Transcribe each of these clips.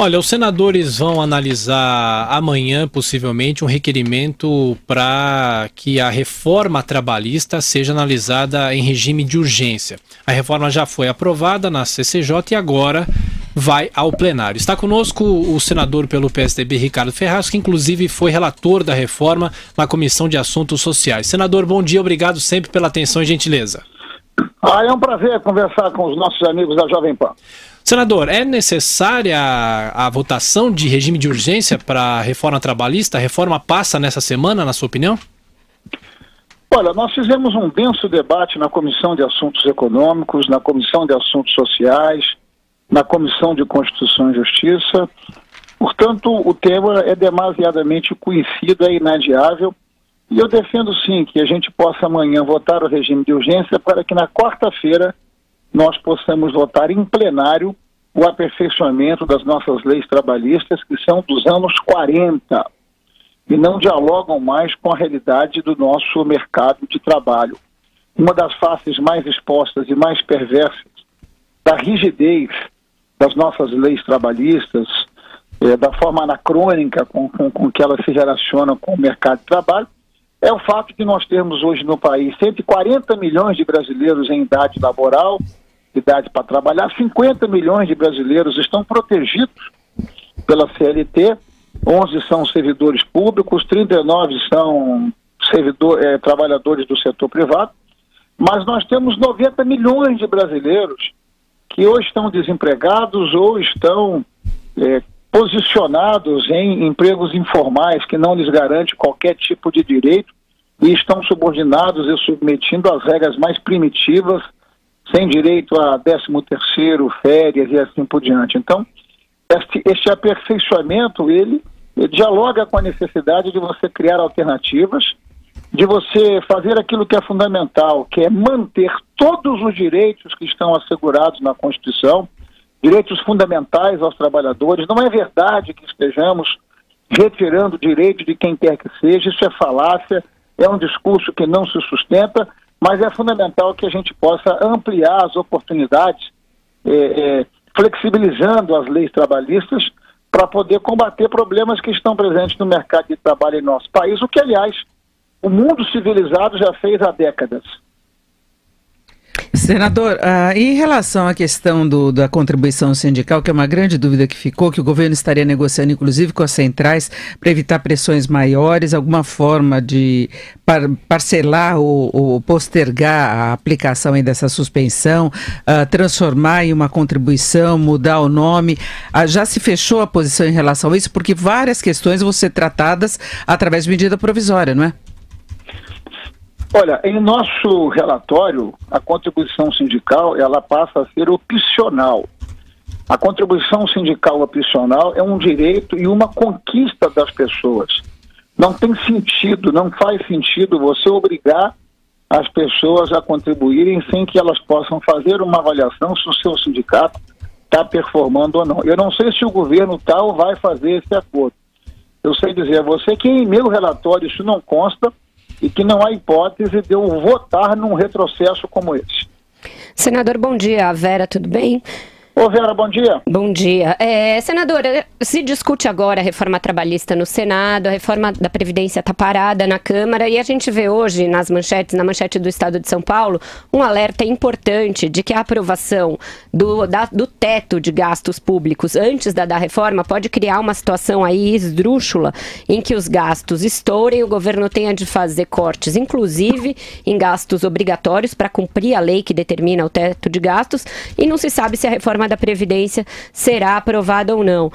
Olha, os senadores vão analisar amanhã, possivelmente, um requerimento para que a reforma trabalhista seja analisada em regime de urgência. A reforma já foi aprovada na CCJ e agora vai ao plenário. Está conosco o senador pelo PSDB, Ricardo Ferraz, que inclusive foi relator da reforma na Comissão de Assuntos Sociais. Senador, bom dia, obrigado sempre pela atenção e gentileza. É um prazer conversar com os nossos amigos da Jovem Pan. Senador, é necessária a votação de regime de urgência para a reforma trabalhista? A reforma passa nessa semana, na sua opinião? Olha, nós fizemos um denso debate na Comissão de Assuntos Econômicos, na Comissão de Assuntos Sociais, na Comissão de Constituição e Justiça. Portanto, o tema é demasiadamente conhecido, é inadiável. E eu defendo sim que a gente possa amanhã votar o regime de urgência para que na quarta-feira nós possamos votar em plenário o aperfeiçoamento das nossas leis trabalhistas, que são dos anos 40, e não dialogam mais com a realidade do nosso mercado de trabalho. Uma das faces mais expostas e mais perversas da rigidez das nossas leis trabalhistas, da forma anacrônica com que elas se relacionam com o mercado de trabalho, é o fato de nós termos hoje no país 140 milhões de brasileiros em idade laboral, idade para trabalhar, 50 milhões de brasileiros estão protegidos pela CLT, 11 são servidores públicos, 39 são trabalhadores do setor privado, mas nós temos 90 milhões de brasileiros que ou estão desempregados ou estão posicionados em empregos informais que não lhes garante qualquer tipo de direito e estão subordinados e submetindo às regras mais primitivas, sem direito a 13º, férias e assim por diante. Então, este aperfeiçoamento, ele dialoga com a necessidade de você criar alternativas, de você fazer aquilo que é fundamental, que é manter todos os direitos que estão assegurados na Constituição, direitos fundamentais aos trabalhadores. Não é verdade que estejamos retirando direito de quem quer que seja, isso é falácia, é um discurso que não se sustenta, mas é fundamental que a gente possa ampliar as oportunidades, flexibilizando as leis trabalhistas para poder combater problemas que estão presentes no mercado de trabalho em nosso país, o que, aliás, o mundo civilizado já fez há décadas. Senador, em relação à questão da contribuição sindical, que é uma grande dúvida que ficou, que o governo estaria negociando inclusive com as centrais para evitar pressões maiores, alguma forma de parcelar ou postergar a aplicação aí dessa suspensão, transformar em uma contribuição, mudar o nome. Já se fechou a posição em relação a isso? Porque várias questões vão ser tratadas através de medida provisória, não é? Olha, em nosso relatório, a contribuição sindical, ela passa a ser opcional. A contribuição sindical opcional é um direito e uma conquista das pessoas. Não tem sentido, não faz sentido você obrigar as pessoas a contribuírem sem que elas possam fazer uma avaliação se o seu sindicato está performando ou não. Eu não sei se o governo tal vai fazer esse acordo. Eu sei dizer a você que em meu relatório isso não consta, e que não há hipótese de eu votar num retrocesso como esse. Senador, bom dia. A Vera, tudo bem? Ô Vera, bom dia. Bom dia. Senadora, se discute agora a reforma trabalhista no Senado, a reforma da Previdência está parada na Câmara e a gente vê hoje na manchete do Estado de São Paulo, um alerta importante de que a aprovação do teto de gastos públicos antes da reforma pode criar uma situação aí esdrúxula em que os gastos estourem, o governo tenha de fazer cortes, inclusive em gastos obrigatórios para cumprir a lei que determina o teto de gastos, e não se sabe se a reforma da Previdência será aprovada ou não.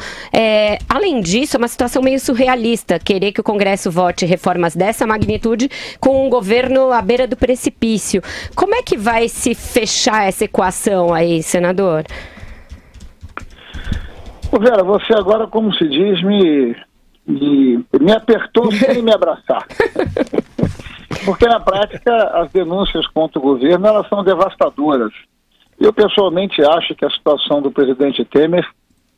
Além disso, é uma situação meio surrealista querer que o Congresso vote reformas dessa magnitude com um governo à beira do precipício. Como é que vai se fechar essa equação aí, senador? Vera, você agora, como se diz, me apertou sem me abraçar. Porque na prática as denúncias contra o governo, elas são devastadoras. Eu pessoalmente acho que a situação do presidente Temer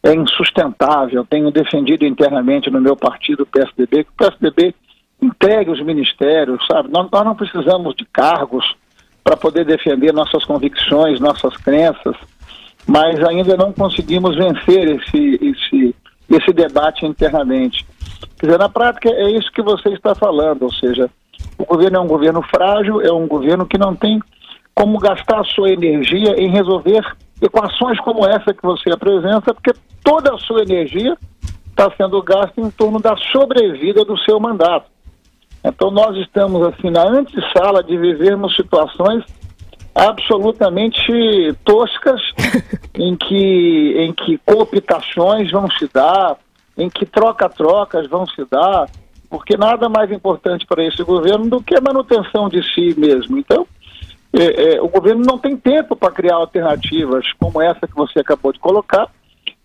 é insustentável. Tenho defendido internamente no meu partido, o PSDB, que o PSDB entregue os ministérios, sabe? Nós não precisamos de cargos para poder defender nossas convicções, nossas crenças. mas ainda não conseguimos vencer esse debate internamente. Quer dizer, na prática é isso que você está falando, ou seja, o governo é um governo frágil, é um governo que não tem como gastar a sua energia em resolver equações como essa que você apresenta, porque toda a sua energia está sendo gasta em torno da sobrevida do seu mandato. Então nós estamos assim na antessala de vivermos situações absolutamente toscas em que cooptações vão se dar, em que troca-trocas vão se dar, porque nada mais importante para esse governo do que a manutenção de si mesmo. Então, o governo não tem tempo para criar alternativas como essa que você acabou de colocar,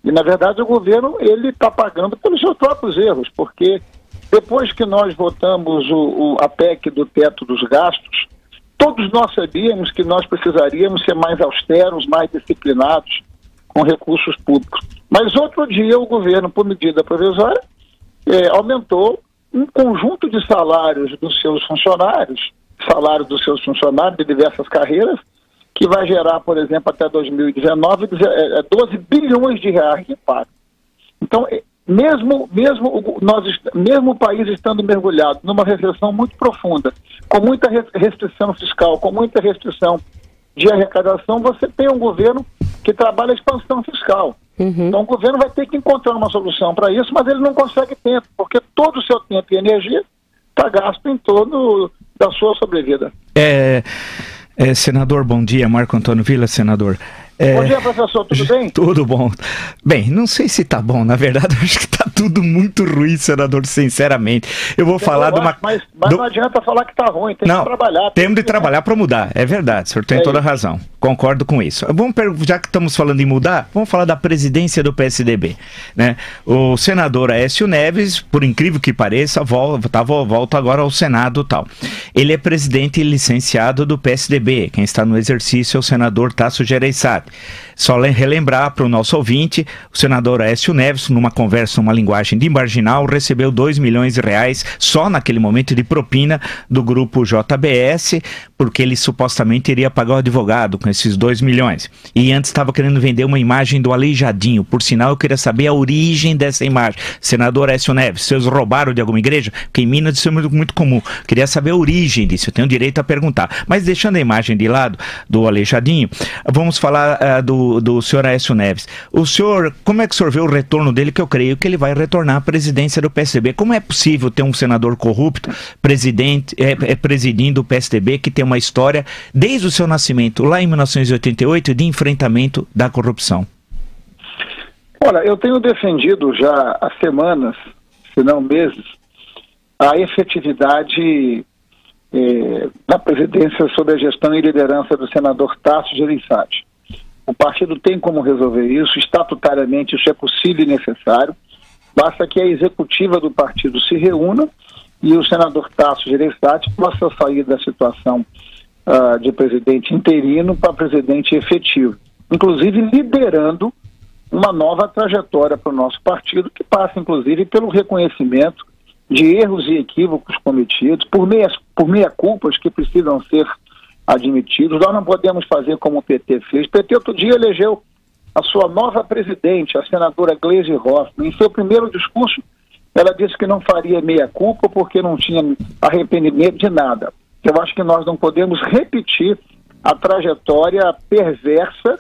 e na verdade o governo ele está pagando pelos seus próprios erros, porque depois que nós votamos a PEC do teto dos gastos, todos nós sabíamos que nós precisaríamos ser mais austeros, mais disciplinados com recursos públicos. Mas outro dia o governo, por medida provisória, aumentou um conjunto de salários dos seus funcionários de diversas carreiras, que vai gerar, por exemplo, até 2019, 12 bilhões de reais de impacto. Então, mesmo o país estando mergulhado numa recessão muito profunda, com muita restrição fiscal, com muita restrição de arrecadação, você tem um governo que trabalha a expansão fiscal. Então o governo vai ter que encontrar uma solução para isso, mas ele não consegue tempo, porque todo o seu tempo e energia está gasto em torno da sua sobrevida. Senador, bom dia. Marco Antônio Villa, senador. Bom dia, professor, tudo bem? Tudo bom. Bem, não sei se tá bom, na verdade eu acho que tá tudo muito ruim, senador, sinceramente. Eu vou falar de uma... Mas não adianta falar que tá ruim, tem que trabalhar. Temos de trabalhar para mudar, é verdade, o senhor tem toda a razão, concordo com isso. Já que estamos falando em mudar, vamos falar da presidência do PSDB, né? O senador Aécio Neves, por incrível que pareça, volta agora ao Senado e tal. Ele é presidente e licenciado do PSDB, quem está no exercício é o senador Tasso Gereissati. Só relembrar para o nosso ouvinte, o senador Aécio Neves, numa conversa, uma linguagem de marginal, recebeu 2 milhões de reais só naquele momento de propina do grupo JBS, porque ele supostamente iria pagar o advogado com esses 2 milhões. E antes estava querendo vender uma imagem do Aleijadinho. Por sinal, eu queria saber a origem dessa imagem. Senador Aécio Neves, vocês roubaram de alguma igreja? Porque em Minas isso é muito comum. Queria saber a origem disso, eu tenho direito a perguntar. Mas deixando a imagem de lado do Aleijadinho, vamos falar do senhor Aécio Neves. O senhor, como é que o senhor vê o retorno dele, que eu creio que ele vai retornar à presidência do PSDB? Como é possível ter um senador corrupto presidindo o PSDB, que tem uma história desde o seu nascimento, lá em 1988, de enfrentamento da corrupção? Olha, eu tenho defendido já há semanas, se não meses, a efetividade da presidência sob a gestão e liderança do senador Tasso Gereissati. O partido tem como resolver isso, estatutariamente isso é possível e necessário, basta que a executiva do partido se reúna e o senador Tasso Gereissati possa sair da situação de presidente interino para presidente efetivo, inclusive liderando uma nova trajetória para o nosso partido, que passa inclusive pelo reconhecimento de erros e equívocos cometidos, por meia-culpas que precisam ser admitidos. Nós não podemos fazer como o PT fez. O PT outro dia elegeu a sua nova presidente, a senadora Gleisi Hoffmann. Em seu primeiro discurso, ela disse que não faria meia-culpa porque não tinha arrependimento de nada. Eu acho que nós não podemos repetir a trajetória perversa,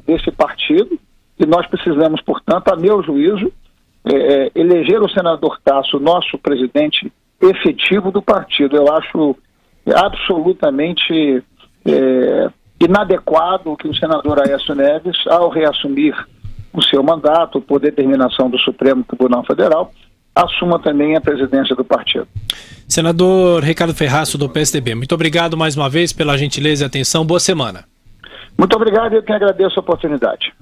desse partido, e nós precisamos, portanto, a meu juízo, eleger o senador Tasso, nosso presidente efetivo do partido. Eu acho absolutamente inadequado que o senador Aécio Neves, ao reassumir o seu mandato, por determinação do Supremo Tribunal Federal, assuma também a presidência do partido. Senador Ricardo Ferraço, do PSDB, muito obrigado mais uma vez pela gentileza e atenção. Boa semana. Muito obrigado e eu que agradeço a oportunidade.